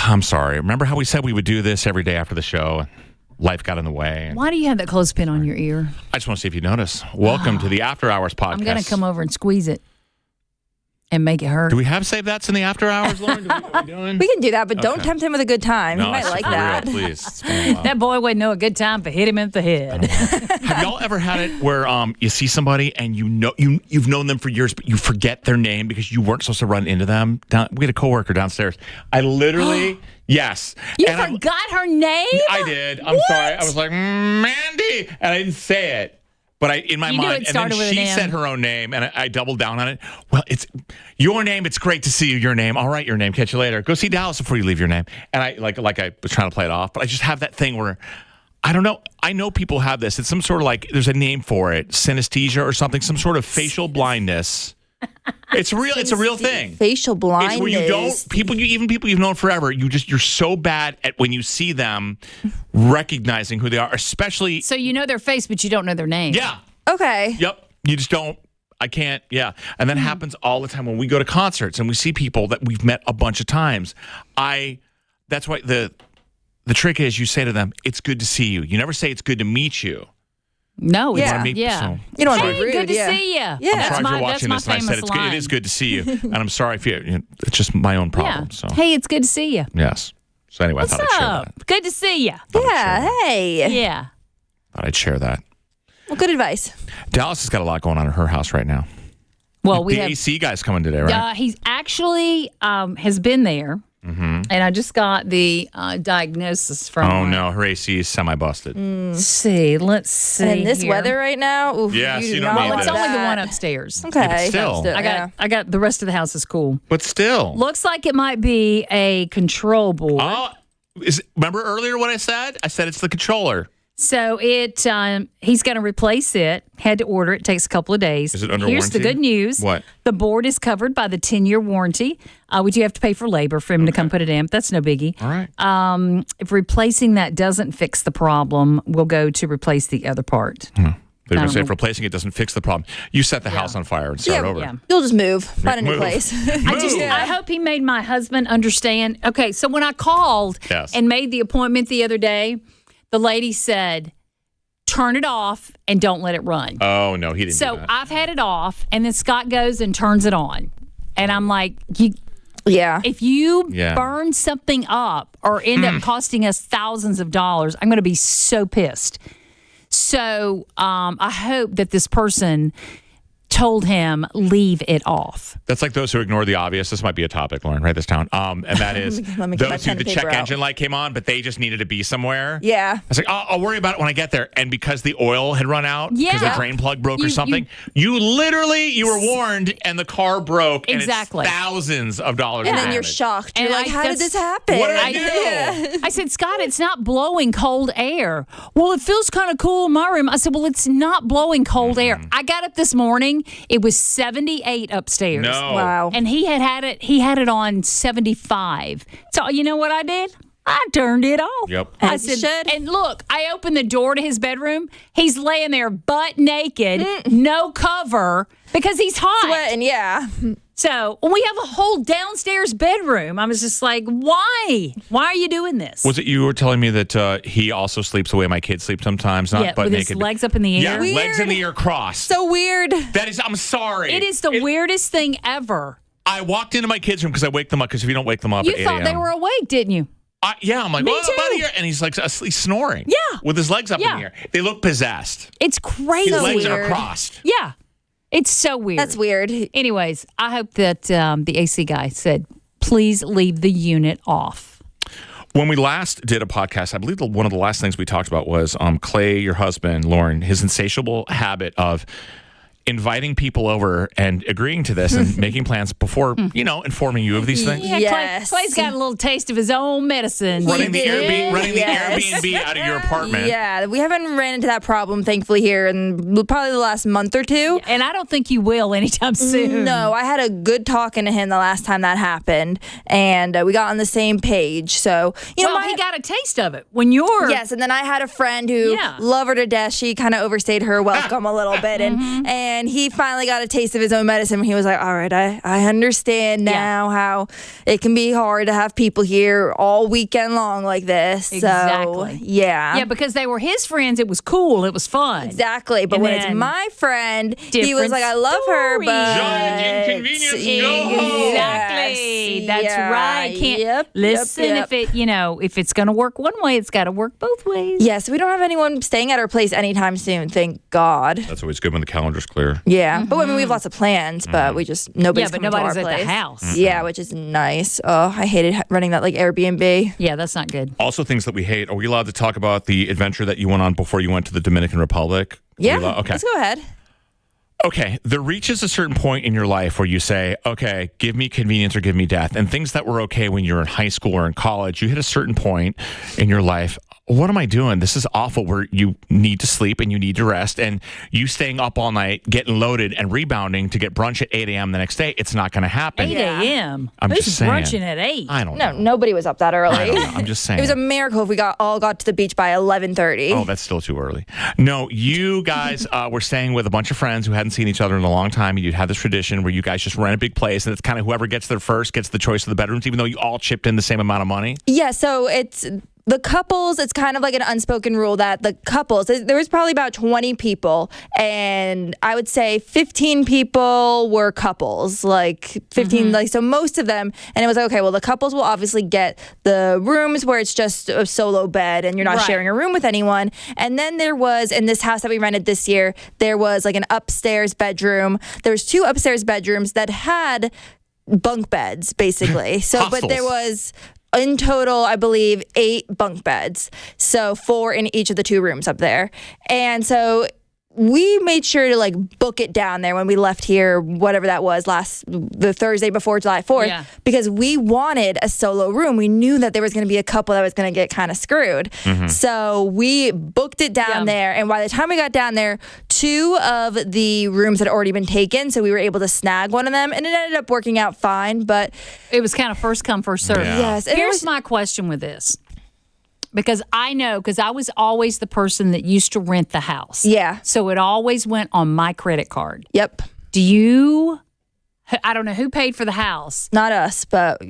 I'm sorry. Remember how we said we would do this every day after the show? Life got in the way. Why do you have that clothespin on your ear? I just want to see if you notice. Welcome to the After Hours podcast. I'm going to come over and squeeze it and make it hurt. Do we have Save That's in the After Hours, Lauren? Are we doing? We can do that, but don't tempt him with a good time. No, He might like for that. Real, please. It's been a while. That boy wouldn't know a good time to hit him in the head. Have y'all ever had it where you see somebody and you've known them for years, but you forget their name because you weren't supposed to run into them? We had a coworker downstairs. I literally, yes. You and forgot her name? I did. I'm sorry. I was like, Mandy, and I didn't say it. But in my mind, and then she said her own name, and I doubled down on it. Well, it's your name. It's great to see you. Your name. All right, your name. Catch you later. Go see Dallas before you leave your name. And I like I was trying to play it off, but I just have that thing where I don't know. I know people have this. It's some sort of there's a name for it, synesthesia or something, some sort of facial blindness. It's real. It's a real thing. Facial blindness. It's where you don't people you've known forever. You're so bad at when you see them recognizing who they are, especially. So you know their face, but you don't know their name. Yeah. Okay. Yep. You just don't. I can't. Yeah. And that happens all the time when we go to concerts and we see people that we've met a bunch of times. That's why the trick is you say to them, "It's good to see you." You never say it's good to meet you. No, it's You don't want to be rude. Good to see you. Yeah. I'm sorry if you're watching this and I said it is good to see you. And I'm sorry if it's just my own problem. Yeah. So Hey, it's good to see you. yes. So anyway, What's I thought I'd share up? that. Good to see you. Yeah. Hey. Yeah. Thought I'd share that. Well, good advice. Dallas has got a lot going on in her house right now. Well, the AC guy's coming today, right? He's actually has been there. Mm-hmm. And I just got the diagnosis from. Oh no, her AC is semi-busted. Let's see. And in this here. weather right now, oof, Yes, you you do don't not need want It's that. only the that. one upstairs. Okay. Yeah, but still. I got the rest of the house is cool. But still. Looks like it might be a control board. Oh, remember earlier what I said? I said it's the controller. So he's going to replace it. Had to order it. Takes a couple of days. Is it under Here's the warranty? good news. What? The board is covered by the 10-year warranty. We do have to pay for labor for him to come put it in. But that's no biggie. All right. If replacing that doesn't fix the problem, we'll go to replace the other part. They're going to say if replacing it doesn't fix the problem. You set the house on fire and start over. Yeah. You'll just move. Find a new Move. place. I hope he made my husband understand. Okay, so when I called and made the appointment the other day, the lady said, turn it off and don't let it run. Oh, no, he didn't do So that. I've had it off, and then Scott goes and turns it on. And I'm like, if you burn something up or end up costing us thousands of dollars, I'm going to be so pissed. So I hope that this person told him, leave it off. That's like those who ignore the obvious. This might be a topic, Lauren. Write this down. And that is Let me get my those who pen the and check paper engine light came on, but they just needed to be somewhere. Yeah. I was like, I'll worry about it when I get there. And because the oil had run out, because the drain plug broke or something, you were warned and the car broke. Exactly. And it's thousands of dollars. And in then you're damage. shocked. You're And like, how did this happen? What did I do? I said, Scott, it's not blowing cold air. Well, it feels kind of cool in my room. I said, well, it's not blowing cold air. I got up this morning. It was 78 upstairs. No. Wow. And he had it on 75. So you know what I did? I turned it off. Yep. I As you said, should. and look, I opened the door to his bedroom. He's laying there butt naked, no cover, because he's hot. Sweating, yeah. So we have a whole downstairs bedroom. I was just like, why? Why are you doing this? Was it you were telling me that he also sleeps the way my kids sleep sometimes, not butt with naked? his legs up in the Yeah, air. Weird. legs in the air crossed. So weird. That is, I'm sorry. It is the weirdest thing ever. I walked into my kids' room because I wake them up, because if you don't wake them up You at 8 thought a.m. they were awake, didn't you? I'm like, Me oh, too. buddy, and he's like he's snoring. Yeah. With his legs up in Yeah. the air. They look possessed. It's crazy. His legs weird. are crossed. Yeah. It's so weird. That's weird. Anyways, I hope that the AC guy said, please leave the unit off. When we last did a podcast, I believe one of the last things we talked about was Clay, your husband, Lauren, his insatiable habit of inviting people over and agreeing to this and making plans before, informing you of these things. Yeah, Yes. Clay's got a little taste of his own medicine. Running the Yes. Airbnb out of your apartment. Yeah, we haven't ran into that problem, thankfully, here in probably the last month or two. And I don't think you will anytime soon. No, I had a good talking to him the last time that happened, and we got on the same page. So, He got a taste of it when you're... Yes, and then I had a friend who loved her to death. She kind of overstayed her welcome a little bit, and And he finally got a taste of his own medicine. He was like, all right, I understand now how it can be hard to have people here all weekend long like this. Exactly. So, yeah. Yeah, because they were his friends. It was cool. It was fun. Exactly. But when it's my friend, he was like, I love her, but... Giant inconvenience, go home. Exactly. That's right. Listen, if it's going to work one way, it's got to work both ways. Yeah, so we don't have anyone staying at our place anytime soon, thank God. That's always good when the calendar's clear. Yeah, but I mean, we have lots of plans, but we just, nobody's coming to our place. At the house. Yeah, which is nice. Oh, I hated running that like Airbnb. Yeah, that's not good. Also, things that we hate. Are we allowed to talk about the adventure that you went on before you went to the Dominican Republic? Yeah, okay. Let's go ahead. Okay, there reaches a certain point in your life where you say, okay, give me convenience or give me death. And things that were okay when you're in high school or in college, you hit a certain point in your life. What am I doing? This is awful, where you need to sleep and you need to rest, and you staying up all night, getting loaded and rebounding to get brunch at 8 a.m. the next day. It's not going to happen. 8 a.m.? I'm Who's just saying. brunching at 8? I don't know. No, nobody was up that early. I don't know. I'm just saying. It was a miracle if we all got to the beach by 11:30. Oh, that's still too early. No, you guys were staying with a bunch of friends who hadn't seen each other in a long time, and you'd had this tradition where you guys just rent a big place, and it's kind of whoever gets there first gets the choice of the bedrooms, even though you all chipped in the same amount of money. Yeah, so it's... The couples, it's kind of like an unspoken rule that the couples, there was probably about 20 people, and I would say 15 people were couples, like 15, so most of them, and it was like, okay, well, the couples will obviously get the rooms where it's just a solo bed and you're not sharing a room with anyone. And then there was, in this house that we rented this year, there was like an upstairs bedroom. There's 2 upstairs bedrooms that had bunk beds, basically. So, but there was... In total, I believe 8 bunk beds. So 4 in each of the 2 rooms up there. And so we made sure to like book it down there when we left here, whatever that was, the Thursday before July 4th, because we wanted a solo room. We knew that there was going to be a couple that was going to get kind of screwed. So we booked it down there. And by the time we got down there, 2 of the rooms had already been taken. So we were able to snag one of them, and it ended up working out fine. But it was kind of first come, first serve. Yeah. Yes. Here's my question with this. Because I was always the person that used to rent the house. Yeah. So it always went on my credit card. Yep. I don't know who paid for the house. Not us, but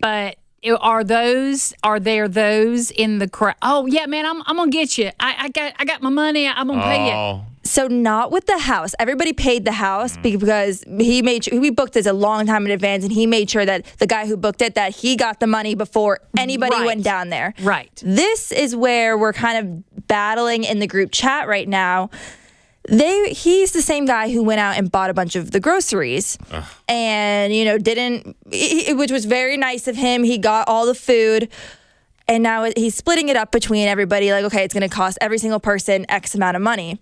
are there those in the crowd? Oh yeah, man, I'm gonna get you. I got my money. I'm gonna pay you. So not with the house. Everybody paid the house because we booked this a long time in advance, and he made sure that the guy who booked it, that he got the money before anybody went down there. Right. This is where we're kind of battling in the group chat right now. He's the same guy who went out and bought a bunch of the groceries and, which was very nice of him. He got all the food. And now he's splitting it up between everybody. Like, okay, it's going to cost every single person X amount of money.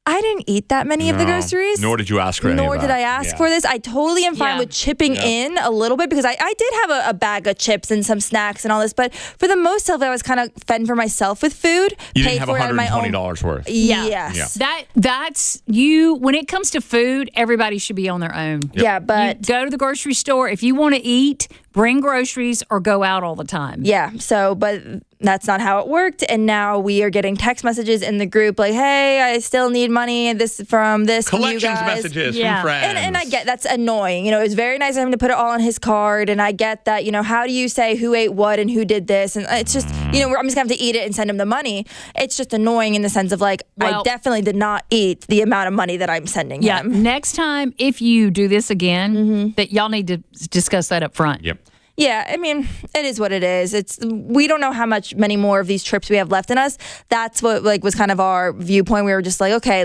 I didn't eat that many of the groceries. Nor did you ask for any Nor of that. did I ask for this. I totally am fine with chipping in a little bit because I did have a bag of chips and some snacks and all this. But for the most of it, I was kind of fending for myself with food. You didn't have $120 worth. Yeah. Yes. Yeah. That's you. When it comes to food, everybody should be on their own. Yep. Yeah, but you go to the grocery store. If you want to eat, bring groceries or go out all the time. Yeah. So, but that's not how it worked. And now we are getting text messages in the group like, hey, I still need money from you Collections guys. messages from friends. And I get that's annoying. It was very nice of him to put it all on his card. And I get that, how do you say who ate what and who did this? And it's just, I'm just going to have to eat it and send him the money. It's just annoying in the sense of like, I definitely did not eat the amount of money that I'm sending him. Next time, if you do this again, that y'all need to discuss that up front. Yep. Yeah, I mean, it is what it is. We don't know how many more of these trips we have left in us. That's what was kind of our viewpoint. We were just like, okay,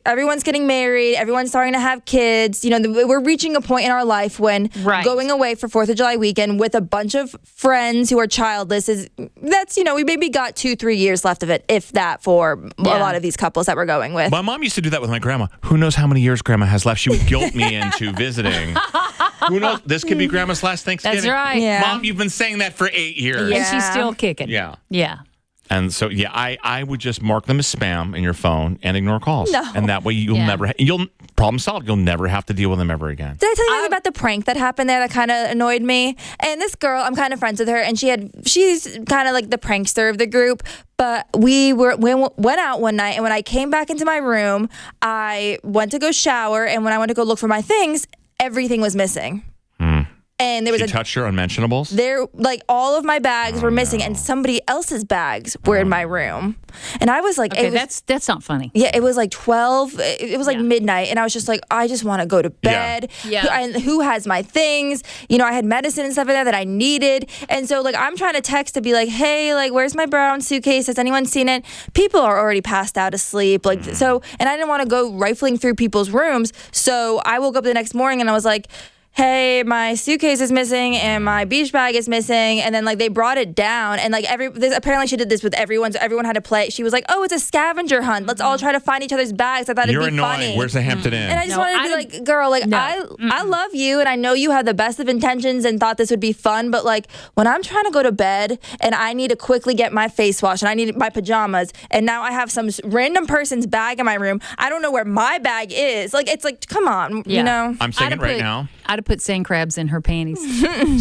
everyone's getting married, everyone's starting to have kids. We're reaching a point in our life when going away for 4th of July weekend with a bunch of friends who are childless we maybe got 2-3 years left of it, if that, for a lot of these couples that we're going with. My mom used to do that with my grandma. Who knows how many years grandma has left? She would guilt me into visiting. Who knows? This could be grandma's last Thanksgiving. That's right. Yeah. Mom, you've been saying that for 8 years. And she's still kicking. Yeah. Yeah. And so, yeah, I would just mark them as spam in your phone and ignore calls. No. And that way you'll problem solved. You'll never have to deal with them ever again. Did I tell you guys about the prank that happened there that kind of annoyed me? And this girl, I'm kind of friends with her, and she's kind of like the prankster of the group. But we went out one night, and when I came back into my room, I went to go shower, and when I went to go look for my things, everything was missing. And there was touched your unmentionables? Like all of my bags were missing, and somebody else's bags were in my room. And I was like, okay, that's not funny. Yeah, it was like 12. It was like midnight, and I was just like, I just want to go to bed. Yeah. Who has my things? I had medicine and stuff in there that I needed. And so like I'm trying to text to be like, hey, like where's my brown suitcase? Has anyone seen it? People are already passed out asleep. Like so, and I didn't want to go rifling through people's rooms. So I woke up the next morning and I was like, hey, my suitcase is missing and my beach bag is missing. And then like they brought it down, and like apparently she did this with everyone, so everyone had to play. She was like, oh, it's a scavenger hunt. Let's all try to find each other's bags. I thought it'd be funny. Where's the Hampton Inn? And I just wanted to be like, girl, like I love you, and I know you have the best of intentions and thought this would be fun, but like when I'm trying to go to bed and I need to quickly get my face washed and I need my pajamas, and now I have some random person's bag in my room. I don't know where my bag is. Like it's like, come on, I'm saying it right now. I'd have put sand crabs in her panties.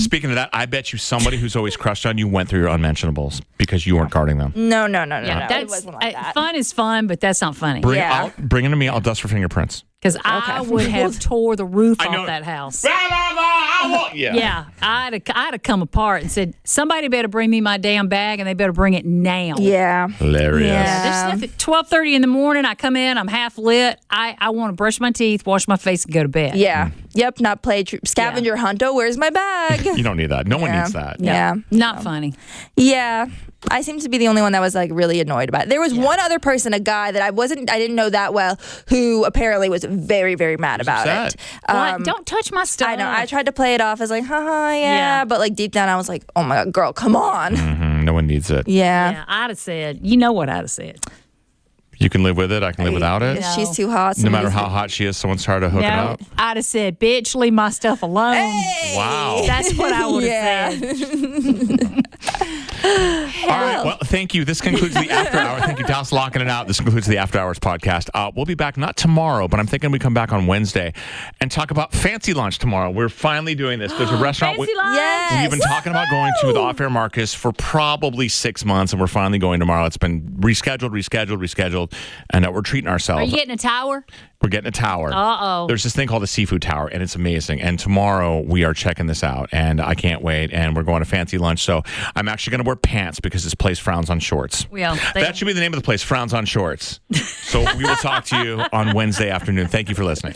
Speaking of that, I bet you somebody who's always crushed on you went through your unmentionables because you weren't guarding them. No. It wasn't like that. Fun is fun, but that's not funny. Bring it to me. I'll dust for fingerprints. Because I would have tore the roof off that house. Yeah. I'd have come apart and said, somebody better bring me my damn bag, and they better bring it now. Yeah. Hilarious. Yeah. There's stuff at 12:30 in the morning. I come in, I'm half lit. I want to brush my teeth, wash my face, and go to bed. Yeah. Yep. Not play scavenger hunt. Oh, where's my bag? You don't need that. No one needs that. No, Yeah. Not funny. Yeah. I seem to be the only one that was like really annoyed about it. There was one other person, a guy that I didn't know that well, who apparently was very, very mad about it. Don't touch my stuff. I know. I tried to play it off as like, yeah. But like deep down, I was like, oh my God, girl, come on. Mm-hmm. No one needs it. Yeah. I'd have said, you know what I'd have said. You can live with it. I can live without it. No. She's too hot. No matter how hot she is, someone's trying to hook it up. I'd have said, bitch, leave my stuff alone. Hey! Wow. That's what I would have said. All right. Well, thank you. This concludes the After Hour. Thank you, Dallas, locking it out. This concludes the After Hours podcast. We'll be back not tomorrow, but I'm thinking we come back on Wednesday and talk about fancy lunch tomorrow. We're finally doing this. There's a restaurant Fancy lunch. Yes. we've been talking about going to with Off Air Marcus for probably 6 months, and we're finally going tomorrow. It's been rescheduled, and we're treating ourselves. Are you getting a tower? We're getting a tower. Uh-oh. There's this thing called the Seafood Tower, and it's amazing. And tomorrow we are checking this out, and I can't wait. And we're going to fancy lunch, so I'm actually going to wear pants because this place frowns on shorts. That should be the name of the place, Frowns on Shorts. So we will talk to you on Wednesday afternoon. Thank you for listening.